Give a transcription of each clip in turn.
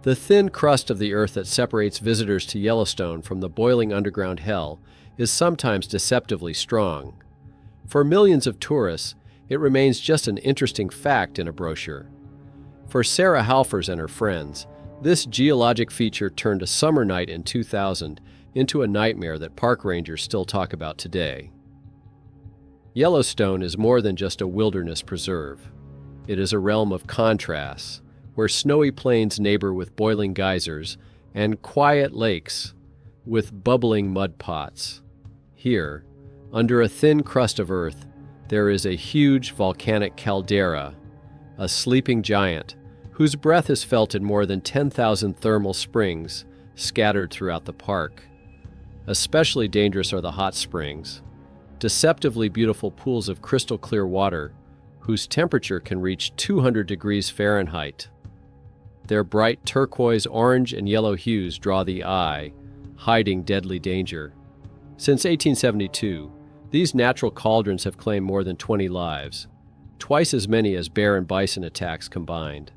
The thin crust of the earth that separates visitors to Yellowstone from the boiling underground hell is sometimes deceptively strong. For millions of tourists, it remains just an interesting fact in a brochure. For Sarah Halfers and her friends, this geologic feature turned a summer night in 2000 into a nightmare that park rangers still talk about today. Yellowstone is more than just a wilderness preserve. It is a realm of contrasts, where snowy plains neighbor with boiling geysers and quiet lakes with bubbling mud pots. Here, under a thin crust of earth, there is a huge volcanic caldera, a sleeping giant whose breath is felt in more than 10,000 thermal springs scattered throughout the park. Especially dangerous are the hot springs, deceptively beautiful pools of crystal clear water whose temperature can reach 200 degrees Fahrenheit. Their bright turquoise, orange, and yellow hues draw the eye, hiding deadly danger. Since 1872, these natural cauldrons have claimed more than 20 lives, twice as many as bear and bison attacks combined.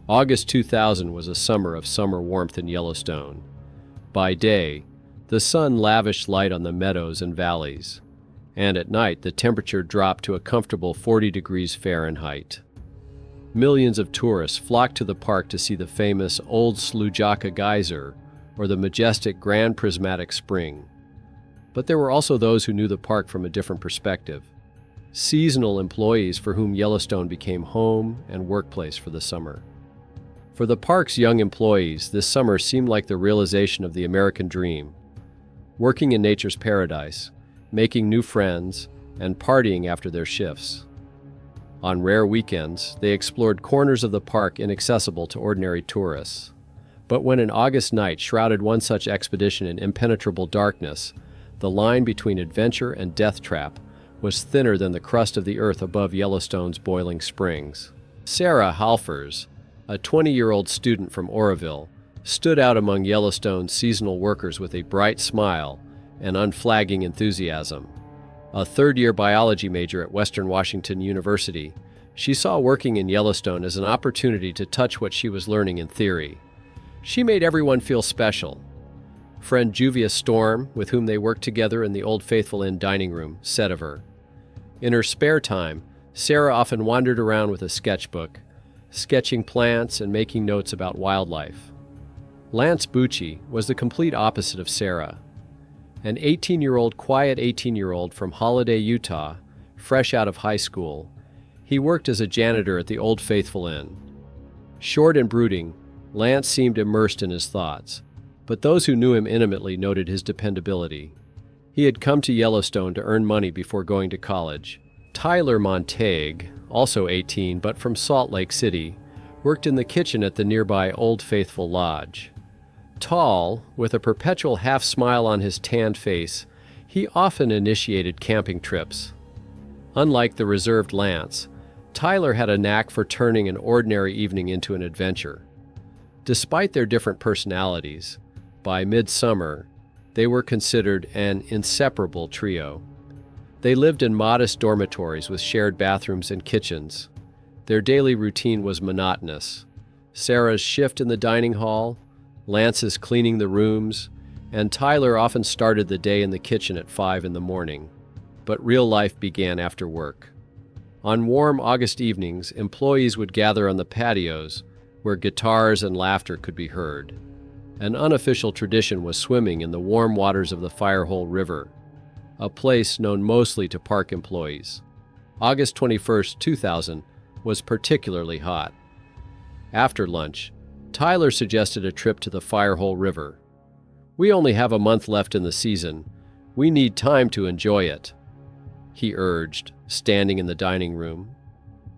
August 2000 was a summer of summer warmth in Yellowstone. By day, the sun lavished light on the meadows and valleys, and at night the temperature dropped to a comfortable 40 degrees Fahrenheit. Millions of tourists flocked to the park to see the famous Old Slujaka Geyser or the majestic Grand Prismatic Spring. But there were also those who knew the park from a different perspective. Seasonal employees for whom Yellowstone became home and workplace for the summer. For the park's young employees, this summer seemed like the realization of the American dream. Working in nature's paradise, making new friends, and partying after their shifts. On rare weekends, they explored corners of the park inaccessible to ordinary tourists. But when an August night shrouded one such expedition in impenetrable darkness, the line between adventure and death trap was thinner than the crust of the earth above Yellowstone's boiling springs. Sarah Halfers, a 20-year-old student from Oroville, stood out among Yellowstone's seasonal workers with a bright smile and unflagging enthusiasm. A third-year biology major at Western Washington University, she saw working in Yellowstone as an opportunity to touch what she was learning in theory. She made everyone feel special. Friend Juvia Storm, with whom they worked together in the Old Faithful Inn dining room, said of her, "In her spare time, Sarah often wandered around with a sketchbook, sketching plants and making notes about wildlife." Lance Bucci was the complete opposite of Sarah. An 18-year-old, quiet 18-year-old from Holiday, Utah, fresh out of high school, he worked as a janitor at the Old Faithful Inn. Short and brooding, Lance seemed immersed in his thoughts, but those who knew him intimately noted his dependability. He had come to Yellowstone to earn money before going to college. Tyler Montague, also 18 but from Salt Lake City, worked in the kitchen at the nearby Old Faithful Lodge. Tall, with a perpetual half-smile on his tanned face, he often initiated camping trips. Unlike the reserved Lance, Tyler had a knack for turning an ordinary evening into an adventure. Despite their different personalities, by midsummer, they were considered an inseparable trio. They lived in modest dormitories with shared bathrooms and kitchens. Their daily routine was monotonous. Sarah's shift in the dining hall, Lance's cleaning the rooms, and Tyler often started the day in the kitchen at 5 in the morning. But real life began after work. On warm August evenings, employees would gather on the patios where guitars and laughter could be heard. An unofficial tradition was swimming in the warm waters of the Firehole River, a place known mostly to park employees. August 21, 2000, was particularly hot. After lunch, Tyler suggested a trip to the Firehole River. "We only have a month left in the season. We need time to enjoy it," he urged, standing in the dining room.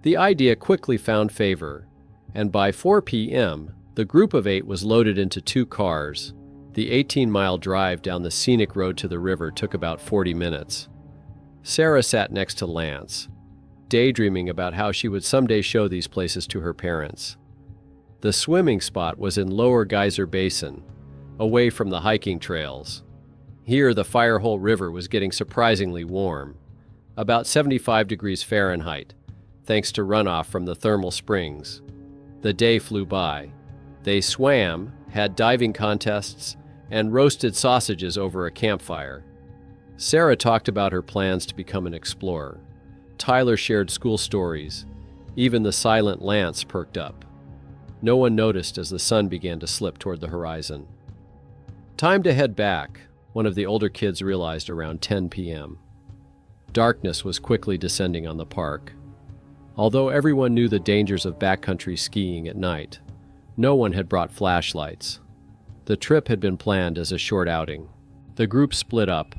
The idea quickly found favor, and by 4 p.m., the group of 8 was loaded into 2 cars. The 18-mile drive down the scenic road to the river took about 40 minutes. Sarah sat next to Lance, daydreaming about how she would someday show these places to her parents. The swimming spot was in Lower Geyser Basin, away from the hiking trails. Here, the Firehole River was getting surprisingly warm, about 75 degrees Fahrenheit, thanks to runoff from the thermal springs. The day flew by. They swam, had diving contests, and roasted sausages over a campfire. Sarah talked about her plans to become an explorer. Tyler shared school stories. Even the silent Lance perked up. No one noticed as the sun began to slip toward the horizon. Time to head back, one of the older kids realized around 10 p.m. Darkness was quickly descending on the park. Although everyone knew the dangers of backcountry skiing at night, no one had brought flashlights. The trip had been planned as a short outing. The group split up.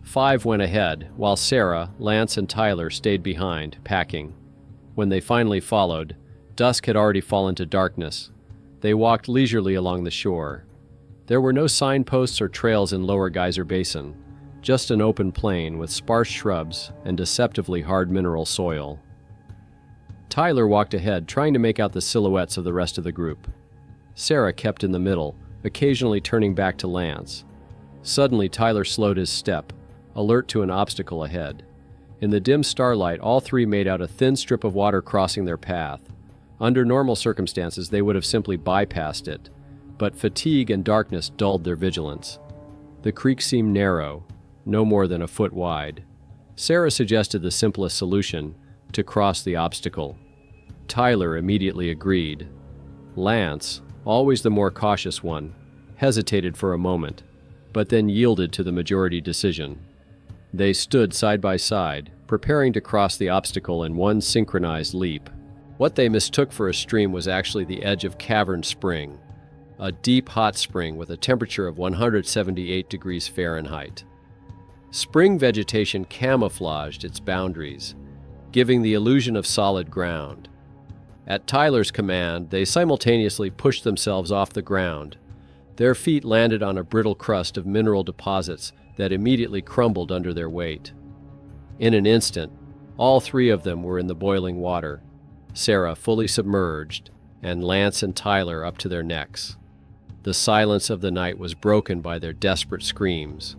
5 went ahead, while Sarah, Lance, and Tyler stayed behind, packing. When they finally followed, dusk had already fallen to darkness. They walked leisurely along the shore. There were no signposts or trails in Lower Geyser Basin, just an open plain with sparse shrubs and deceptively hard mineral soil. Tyler walked ahead, trying to make out the silhouettes of the rest of the group. Sarah kept in the middle, occasionally turning back to Lance. Suddenly, Tyler slowed his step, alert to an obstacle ahead. In the dim starlight, all 3 made out a thin strip of water crossing their path. Under normal circumstances, they would have simply bypassed it, but fatigue and darkness dulled their vigilance. The creek seemed narrow, no more than a foot wide. Sarah suggested the simplest solution, to cross the obstacle. Tyler immediately agreed. Lance, always the more cautious one, hesitated for a moment, but then yielded to the majority decision. They stood side by side, preparing to cross the obstacle in one synchronized leap. What they mistook for a stream was actually the edge of Cavern Spring, a deep hot spring with a temperature of 178 degrees Fahrenheit. Spring vegetation camouflaged its boundaries, giving the illusion of solid ground. At Tyler's command, they simultaneously pushed themselves off the ground. Their feet landed on a brittle crust of mineral deposits that immediately crumbled under their weight. In an instant, all 3 of them were in the boiling water, Sarah fully submerged, and Lance and Tyler up to their necks. The silence of the night was broken by their desperate screams.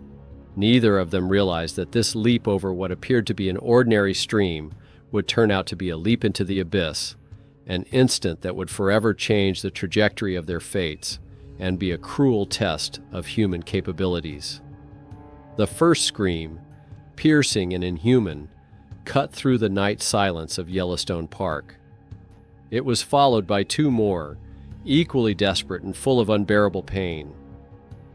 Neither of them realized that this leap over what appeared to be an ordinary stream would turn out to be a leap into the abyss, an instant that would forever change the trajectory of their fates and be a cruel test of human capabilities. The first scream, piercing and inhuman, cut through the night silence of Yellowstone Park. It was followed by 2 more, equally desperate and full of unbearable pain.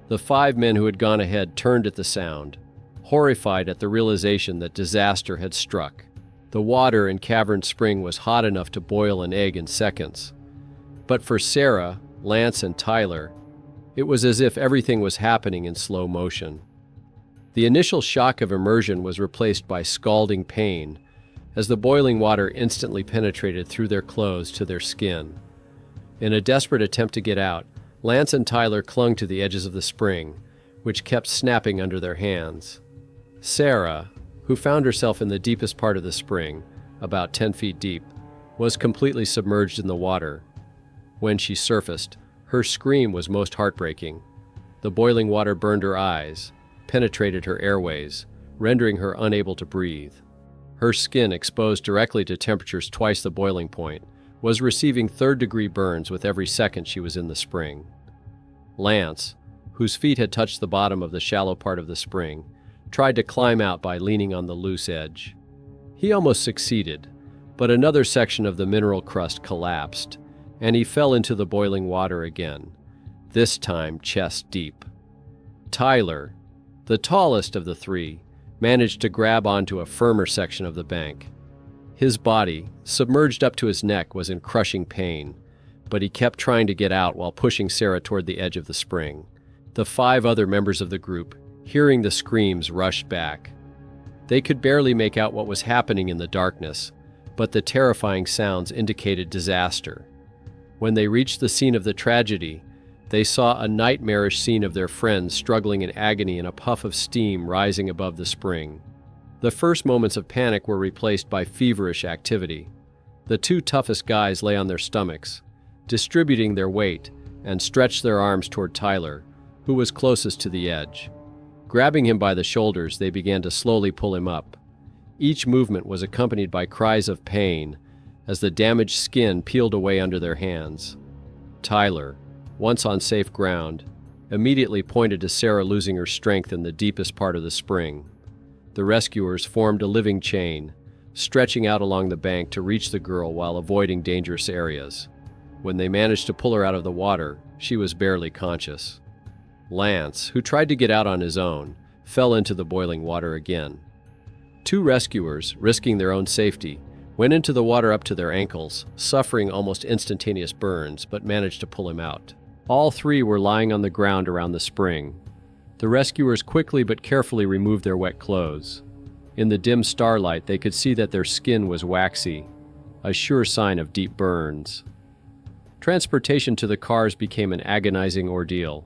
The 5 men who had gone ahead turned at the sound, horrified at the realization that disaster had struck. The water in Cavern Spring was hot enough to boil an egg in seconds. But for Sarah, Lance, and Tyler, it was as if everything was happening in slow motion. The initial shock of immersion was replaced by scalding pain, as the boiling water instantly penetrated through their clothes to their skin. In a desperate attempt to get out, Lance and Tyler clung to the edges of the spring, which kept snapping under their hands. Sarah, who found herself in the deepest part of the spring, about 10 feet deep, was completely submerged in the water. When she surfaced, her scream was most heartbreaking. The boiling water burned her eyes, penetrated her airways, rendering her unable to breathe. Her skin, exposed directly to temperatures twice the boiling point, was receiving 3rd-degree burns with every second she was in the spring. Lance, whose feet had touched the bottom of the shallow part of the spring, tried to climb out by leaning on the loose edge. He almost succeeded, but another section of the mineral crust collapsed, and he fell into the boiling water again, this time chest deep. Tyler, the tallest of the 3, managed to grab onto a firmer section of the bank. His body, submerged up to his neck, was in crushing pain, but he kept trying to get out while pushing Sarah toward the edge of the spring. The 5 other members of the group, hearing the screams, rushed back. They could barely make out what was happening in the darkness, but the terrifying sounds indicated disaster. When they reached the scene of the tragedy, they saw a nightmarish scene of their friends struggling in agony in a puff of steam rising above the spring. The first moments of panic were replaced by feverish activity. The 2 toughest guys lay on their stomachs, distributing their weight, and stretched their arms toward Tyler, who was closest to the edge. Grabbing him by the shoulders, they began to slowly pull him up. Each movement was accompanied by cries of pain as the damaged skin peeled away under their hands. Tyler, once on safe ground, immediately pointed to Sarah losing her strength in the deepest part of the spring. The rescuers formed a living chain, stretching out along the bank to reach the girl while avoiding dangerous areas. When they managed to pull her out of the water, she was barely conscious. Lance, who tried to get out on his own, fell into the boiling water again. Two rescuers, risking their own safety, went into the water up to their ankles, suffering almost instantaneous burns, but managed to pull him out. All three were lying on the ground around the spring. The rescuers quickly but carefully removed their wet clothes. In the dim starlight, they could see that their skin was waxy, a sure sign of deep burns. Transportation to the cars became an agonizing ordeal.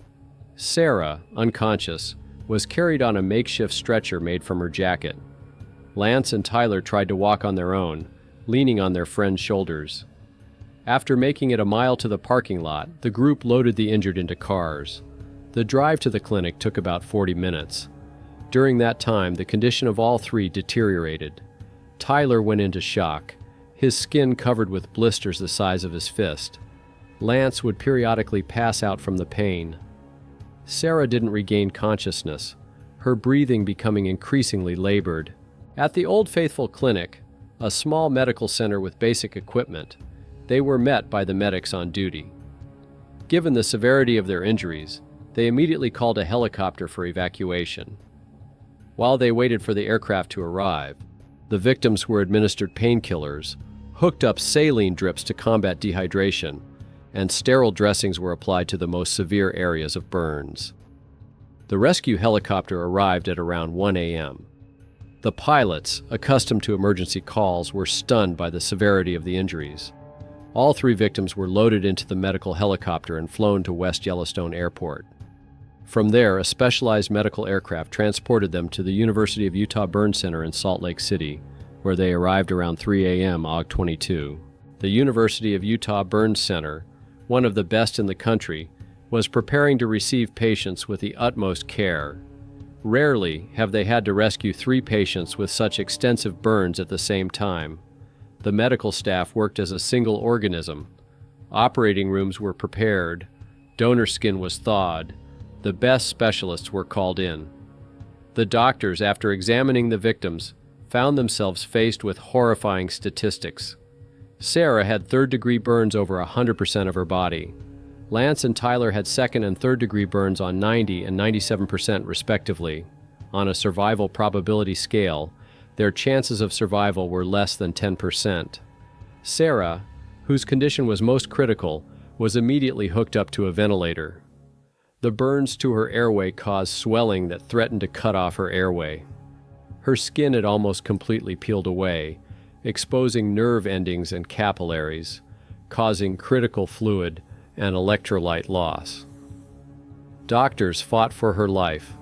Sarah, unconscious, was carried on a makeshift stretcher made from her jacket. Lance and Tyler tried to walk on their own, leaning on their friend's shoulders. After making it a mile to the parking lot, the group loaded the injured into cars. The drive to the clinic took about 40 minutes. During that time, the condition of all three deteriorated. Tyler went into shock, his skin covered with blisters the size of his fist. Lance would periodically pass out from the pain. Sarah didn't regain consciousness, her breathing becoming increasingly labored. At the Old Faithful Clinic, a small medical center with basic equipment, they were met by the medics on duty. Given the severity of their injuries, they immediately called a helicopter for evacuation. While they waited for the aircraft to arrive, the victims were administered painkillers, hooked up saline drips to combat dehydration, and sterile dressings were applied to the most severe areas of burns. The rescue helicopter arrived at around 1 a.m. The pilots, accustomed to emergency calls, were stunned by the severity of the injuries. All three victims were loaded into the medical helicopter and flown to West Yellowstone Airport. From there, a specialized medical aircraft transported them to the University of Utah Burn Center in Salt Lake City, where they arrived around 3 a.m. Aug 22. The University of Utah Burn Center, one of the best in the country, was preparing to receive patients with the utmost care. Rarely have they had to rescue 3 patients with such extensive burns at the same time. The medical staff worked as a single organism. Operating rooms were prepared, donor skin was thawed, the best specialists were called in. The doctors, after examining the victims, found themselves faced with horrifying statistics. Sarah had third-degree burns over 100% of her body. Lance and Tyler had second- and third-degree burns on 90% and 97% respectively. On a survival probability scale, their chances of survival were less than 10%. Sarah, whose condition was most critical, was immediately hooked up to a ventilator. The burns to her airway caused swelling that threatened to cut off her airway. Her skin had almost completely peeled away, exposing nerve endings and capillaries, causing critical fluid and electrolyte loss. Doctors fought for her life,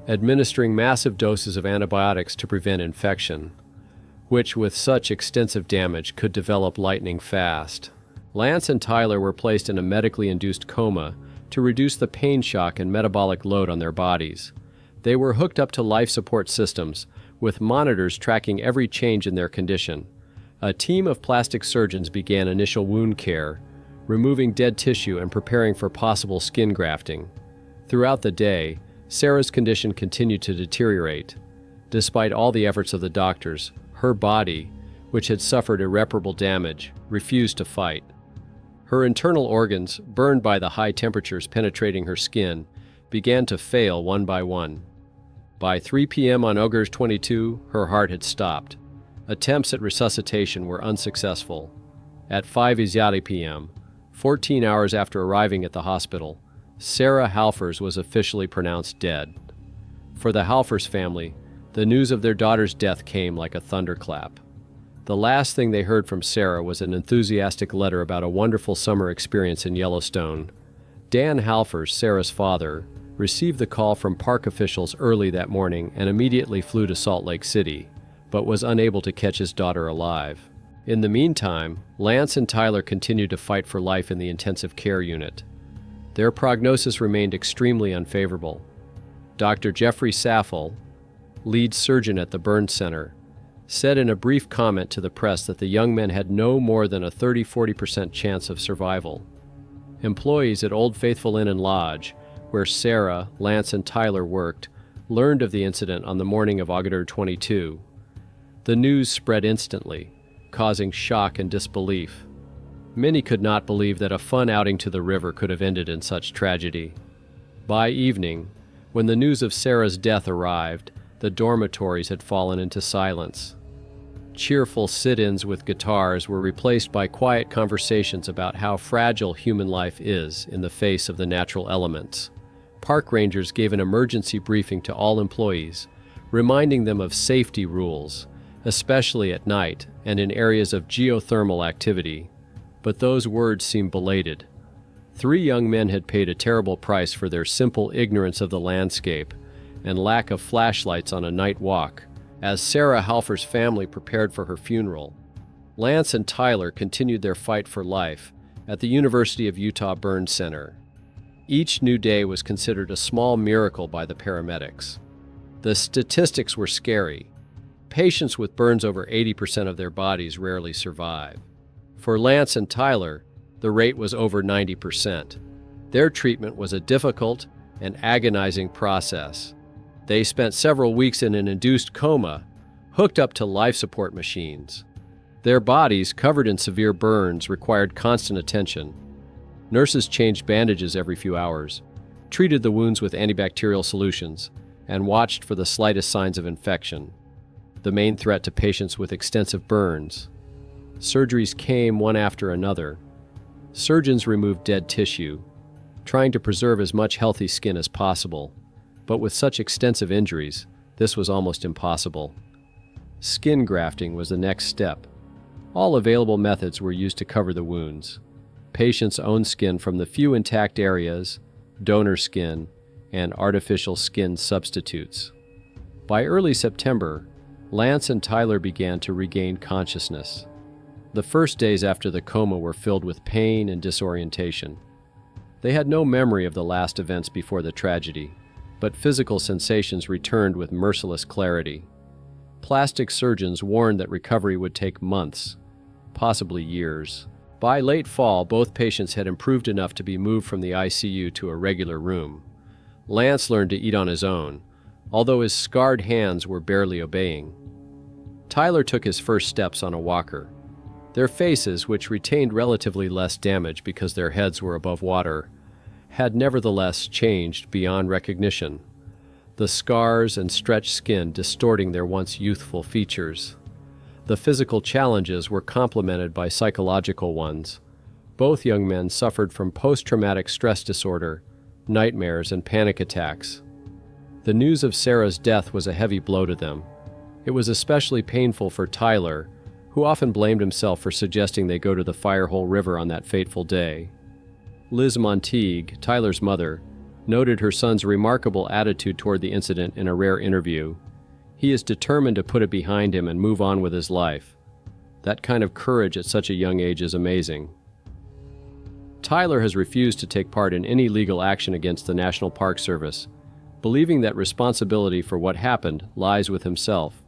administering massive doses of antibiotics to prevent infection, which with such extensive damage could develop lightning fast. Lance and Tyler were placed in a medically induced coma to reduce the pain shock and metabolic load on their bodies. They were hooked up to life support systems, with monitors tracking every change in their condition. A team of plastic surgeons began initial wound care, removing dead tissue and preparing for possible skin grafting. Throughout the day, Sarah's condition continued to deteriorate. Despite all the efforts of the doctors, her body, which had suffered irreparable damage, refused to fight. Her internal organs, burned by the high temperatures penetrating her skin, began to fail one by one. By 3 p.m. on August 22, her heart had stopped. Attempts at resuscitation were unsuccessful. At 5:00 p.m., 14 hours after arriving at the hospital, Sarah Halfers was officially pronounced dead. For the Halfers family, the news of their daughter's death came like a thunderclap. The last thing they heard from Sarah was an enthusiastic letter about a wonderful summer experience in Yellowstone. Dan Halfers, Sarah's father, received the call from park officials early that morning and immediately flew to Salt Lake City, but was unable to catch his daughter alive. In the meantime, Lance and Tyler continued to fight for life in the intensive care unit. Their prognosis remained extremely unfavorable. Dr. Jeffrey Saffel, lead surgeon at the burn center, said in a brief comment to the press that the young men had no more than a 30-40% chance of survival. Employees at Old Faithful Inn and Lodge, where Sarah, Lance, and Tyler worked, learned of the incident on the morning of August 22. The news spread instantly, causing shock and disbelief. Many could not believe that a fun outing to the river could have ended in such tragedy. By evening, when the news of Sarah's death arrived, the dormitories had fallen into silence. Cheerful sit-ins with guitars were replaced by quiet conversations about how fragile human life is in the face of the natural elements. Park rangers gave an emergency briefing to all employees, reminding them of safety rules, especially at night and in areas of geothermal activity. But those words seemed belated. 3 young men had paid a terrible price for their simple ignorance of the landscape and lack of flashlights on a night walk, as Sarah Halfer's family prepared for her funeral. Lance and Tyler continued their fight for life at the University of Utah Burn Center. Each new day was considered a small miracle by the paramedics. The statistics were scary. Patients with burns over 80% of their bodies rarely survive. For Lance and Tyler, the rate was over 90%. Their treatment was a difficult and agonizing process. They spent several weeks in an induced coma, hooked up to life support machines. Their bodies, covered in severe burns, required constant attention. Nurses changed bandages every few hours, treated the wounds with antibacterial solutions, and watched for the slightest signs of infection, the main threat to patients with extensive burns. Surgeries came one after another. Surgeons removed dead tissue, trying to preserve as much healthy skin as possible. But with such extensive injuries, this was almost impossible. Skin grafting was the next step. All available methods were used to cover the wounds. Patients owned skin from the few intact areas, donor skin, and artificial skin substitutes. By early September, Lance and Tyler began to regain consciousness. The first days after the coma were filled with pain and disorientation. They had no memory of the last events before the tragedy, but physical sensations returned with merciless clarity. Plastic surgeons warned that recovery would take months, possibly years. By late fall, both patients had improved enough to be moved from the ICU to a regular room. Lance learned to eat on his own, although his scarred hands were barely obeying. Tyler took his first steps on a walker. Their faces, which retained relatively less damage because their heads were above water, had nevertheless changed beyond recognition, the scars and stretched skin distorting their once youthful features. The physical challenges were complemented by psychological ones. Both young men suffered from post-traumatic stress disorder, nightmares, and panic attacks. The news of Sarah's death was a heavy blow to them. It was especially painful for Tyler, who often blamed himself for suggesting they go to the Firehole River on that fateful day. Liz Monteague, Tyler's mother, noted her son's remarkable attitude toward the incident in a rare interview. He is determined to put it behind him and move on with his life. That kind of courage at such a young age is amazing. Tyler has refused to take part in any legal action against the National Park Service, believing that responsibility for what happened lies with himself.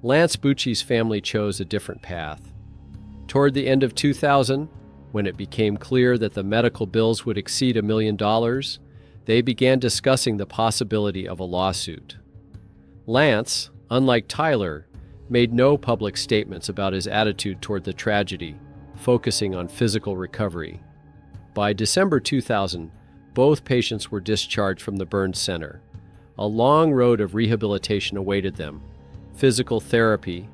Lance Bucci's family chose a different path. Toward the end of 2000, when it became clear that the medical bills would exceed $1 million, they began discussing the possibility of a lawsuit. Lance, unlike Tyler, made no public statements about his attitude toward the tragedy, focusing on physical recovery. By December 2000, both patients were discharged from the burn center. A long road of rehabilitation awaited them: physical therapy,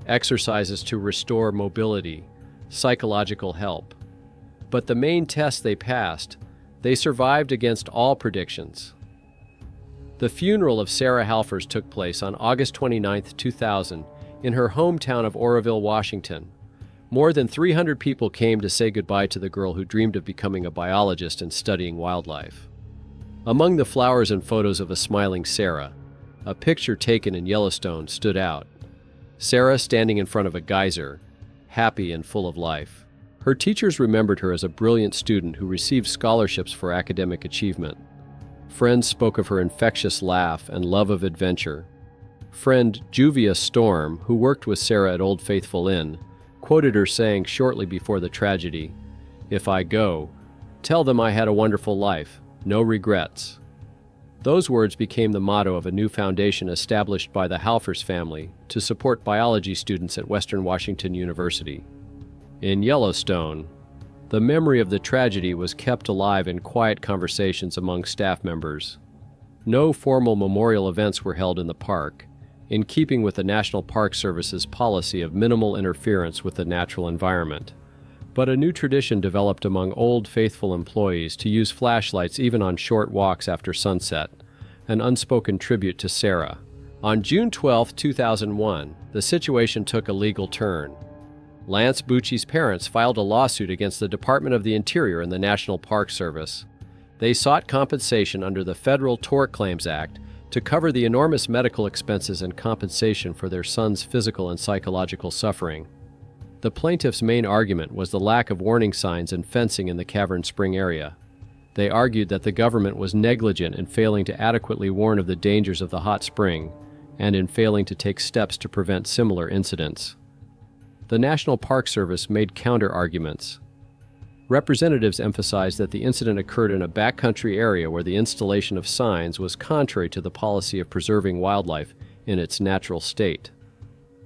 exercises to restore mobility, psychological help. But the main test they passed, they survived against all predictions. The funeral of Sarah Halfers took place on August 29, 2000, in her hometown of Oroville, Washington. More than 300 people came to say goodbye to the girl who dreamed of becoming a biologist and studying wildlife. Among the flowers and photos of a smiling Sarah, a picture taken in Yellowstone stood out. Sarah standing in front of a geyser, happy and full of life. Her teachers remembered her as a brilliant student who received scholarships for academic achievement. Friends spoke of her infectious laugh and love of adventure. Friend Juvia Storm, who worked with Sarah at Old Faithful Inn, quoted her saying shortly before the tragedy, If I go, tell them I had a wonderful life, no regrets." Those words became the motto of a new foundation established by the Halfers family to support biology students at Western Washington University. In Yellowstone, the memory of the tragedy was kept alive in quiet conversations among staff members. No formal memorial events were held in the park, in keeping with the National Park Service's policy of minimal interference with the natural environment. But a new tradition developed among old, faithful employees to use flashlights even on short walks after sunset, an unspoken tribute to Sarah. On June 12, 2001, the situation took a legal turn. Lance Bucci's parents filed a lawsuit against the Department of the Interior and the National Park Service. They sought compensation under the Federal Tort Claims Act to cover the enormous medical expenses and compensation for their son's physical and psychological suffering. The plaintiff's main argument was the lack of warning signs and fencing in the Cavern Spring area. They argued that the government was negligent in failing to adequately warn of the dangers of the hot spring and in failing to take steps to prevent similar incidents. The National Park Service made counter-arguments. Representatives emphasized that the incident occurred in a backcountry area where the installation of signs was contrary to the policy of preserving wildlife in its natural state.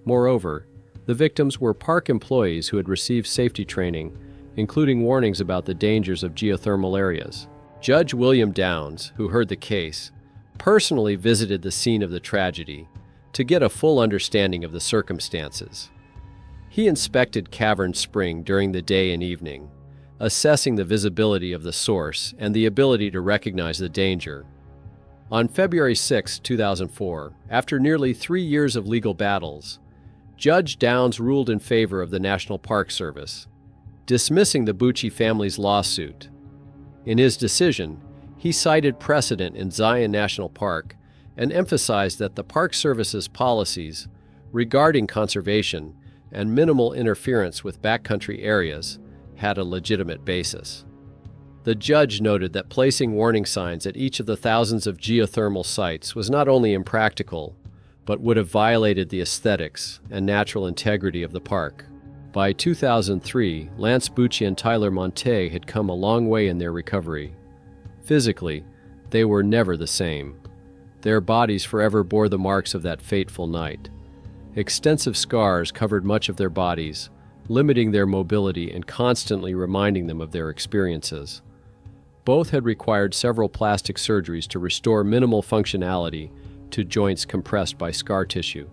Moreover, the victims were park employees who had received safety training, including warnings about the dangers of geothermal areas. Judge William Downs, who heard the case, personally visited the scene of the tragedy to get a full understanding of the circumstances. He inspected Cavern Spring during the day and evening, assessing the visibility of the source and the ability to recognize the danger. On February 6, 2004, after nearly 3 years of legal battles, Judge Downs ruled in favor of the National Park Service, dismissing the Bucci family's lawsuit. In his decision, he cited precedent in Zion National Park and emphasized that the Park Service's policies regarding conservation and minimal interference with backcountry areas had a legitimate basis. The judge noted that placing warning signs at each of the thousands of geothermal sites was not only impractical, but would have violated the aesthetics and natural integrity of the park. By 2003, Lance Bucci and Tyler Monte had come a long way in their recovery. Physically, they were never the same. Their bodies forever bore the marks of that fateful night. Extensive scars covered much of their bodies, limiting their mobility and constantly reminding them of their experiences. Both had required several plastic surgeries to restore minimal functionality to joints compressed by scar tissue.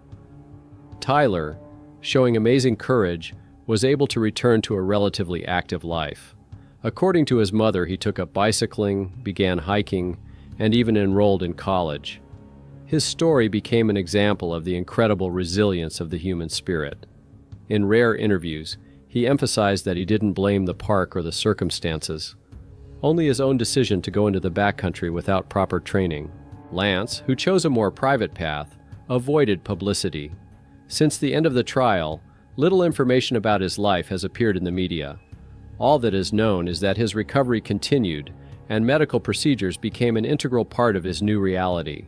Tyler, showing amazing courage, was able to return to a relatively active life. According to his mother, he took up bicycling, began hiking, and even enrolled in college. His story became an example of the incredible resilience of the human spirit. In rare interviews, he emphasized that he didn't blame the park or the circumstances, only his own decision to go into the backcountry without proper training. Lance, who chose a more private path, avoided publicity. Since the end of the trial, little information about his life has appeared in the media. All that is known is that his recovery continued, and medical procedures became an integral part of his new reality.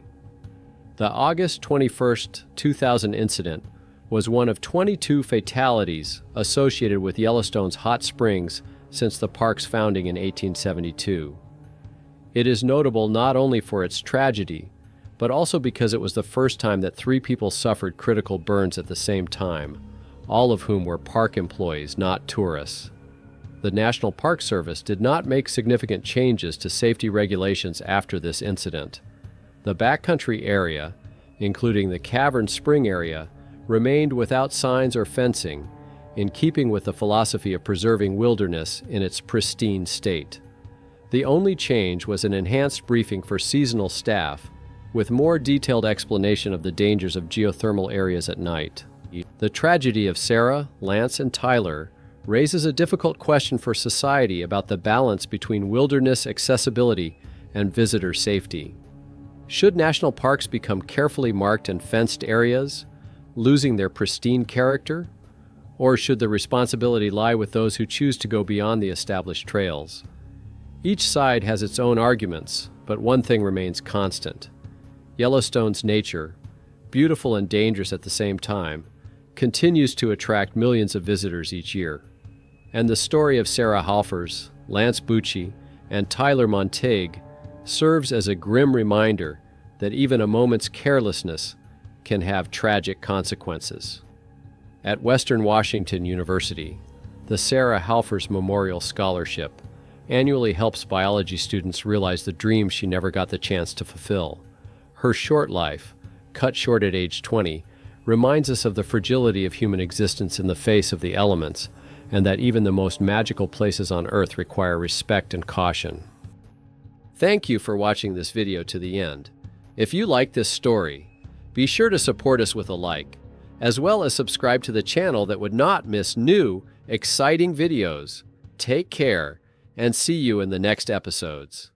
The August 21, 2000 incident was one of 22 fatalities associated with Yellowstone's hot springs since the park's founding in 1872. It is notable not only for its tragedy, but also because it was the first time that 3 people suffered critical burns at the same time, all of whom were park employees, not tourists. The National Park Service did not make significant changes to safety regulations after this incident. The backcountry area, including the Cavern Spring area, remained without signs or fencing, in keeping with the philosophy of preserving wilderness in its pristine state. The only change was an enhanced briefing for seasonal staff, with more detailed explanation of the dangers of geothermal areas at night. The tragedy of Sarah, Lance, and Tyler raises a difficult question for society about the balance between wilderness accessibility and visitor safety. Should national parks become carefully marked and fenced areas, losing their pristine character? Or should the responsibility lie with those who choose to go beyond the established trails? Each side has its own arguments, but one thing remains constant. Yellowstone's nature, beautiful and dangerous at the same time, continues to attract millions of visitors each year. And the story of Sarah Halfers, Lance Bucci, and Tyler Montague serves as a grim reminder that even a moment's carelessness can have tragic consequences. At Western Washington University, the Sarah Halfers Memorial Scholarship annually helps biology students realize the dreams she never got the chance to fulfill. Her short life, cut short at age 20, reminds us of the fragility of human existence in the face of the elements, and that even the most magical places on Earth require respect and caution. Thank you for watching this video to the end. If you like this story, be sure to support us with a like, as well as subscribe to the channel that would not miss new, exciting videos. Take care, and see you in the next episodes.